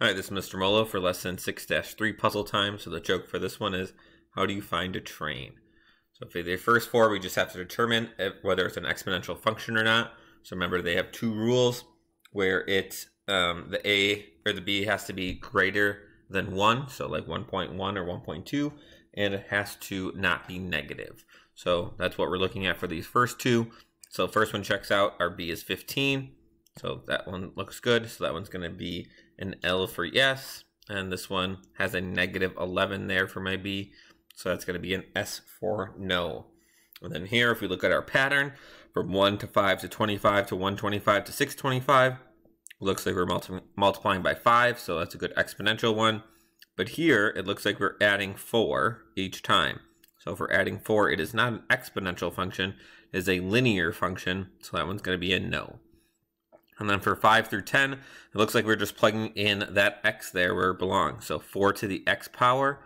Hi, this is Mr. Molo for lesson 6-3 puzzle time. So the joke for this one is, how do you find a train? So for the first four, we just have to determine whether it's an exponential function or not. So remember, they have two rules where it's the a or the b has to be greater than 1, so like 1.1 or 1.2, and it has to not be negative. So that's what we're looking at for these first two. So first one checks out, our b is 15. So that one looks good. So that one's going to be an L for yes. And this one has a negative 11 there for my B. So that's going to be an S for no. And then here, if we look at our pattern, from 1 to 5 to 25 to 125 to 625, looks like we're multiplying by 5. So that's a good exponential one. But here, it looks like we're adding 4 each time. So if we're adding 4, it is not an exponential function. It is a linear function. So that one's going to be a no. And then for 5 through 10, it looks like we're just plugging in that x there where it belongs. So 4 to the x power,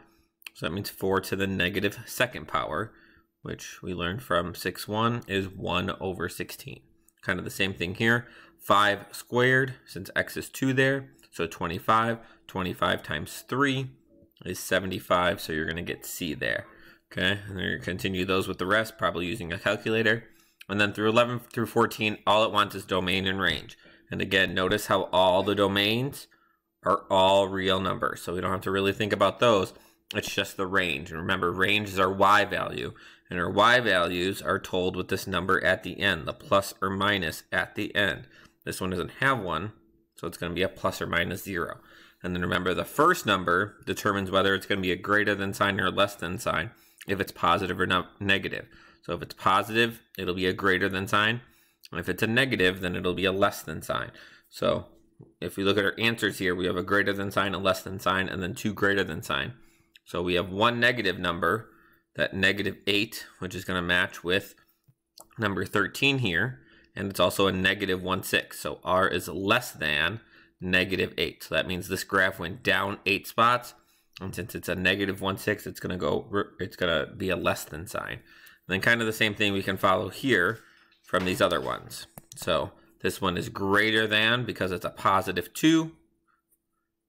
so that means 4 to the negative second power, which we learned from 6-1 is 1 over 16. Kind of the same thing here. 5 squared, since x is 2 there, so 25. 25 times 3 is 75, so you're going to get C there. Okay, and then you're going to continue those with the rest, probably using a calculator. And then through 11 through 14, all it wants is domain and range. And again, notice how all the domains are all real numbers. So we don't have to really think about those. It's just the range. And remember, range is our y value. And our y values are told with this number at the end, the plus or minus at the end. This one doesn't have one, so it's going to be a plus or minus 0. And then remember, the first number determines whether it's going to be a greater than sign or a less than sign, if it's positive or not negative. So if it's positive, it'll be a greater than sign. And if it's a negative, then it'll be a less than sign. So if we look at our answers here, we have a greater than sign, a less than sign, and then two greater than sign. So we have one negative number, that negative 8, which is going to match with number 13 here. And it's also a negative 1/6. So R is less than negative 8. So that means this graph went down 8 spots. And since it's a negative 1/6, it's going to be a less than sign. And then kind of the same thing we can follow here from these other ones. So this one is greater than because it's a positive 2.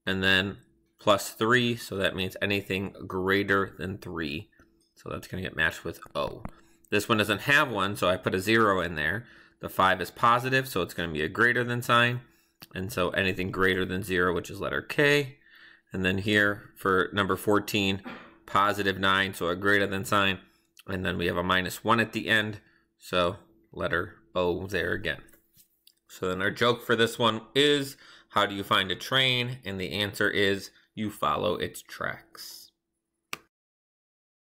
And then plus 3. So that means anything greater than 3. So that's going to get matched with O. This one doesn't have one, so I put a 0 in there. The 5 is positive, so it's going to be a greater than sign. And so anything greater than 0, which is letter K. And then here for number 14, positive 9, so a greater than sign. And then we have a -1 at the end, so letter O there again. So then our joke for this one is, how do you find a train? And the answer is, you follow its tracks.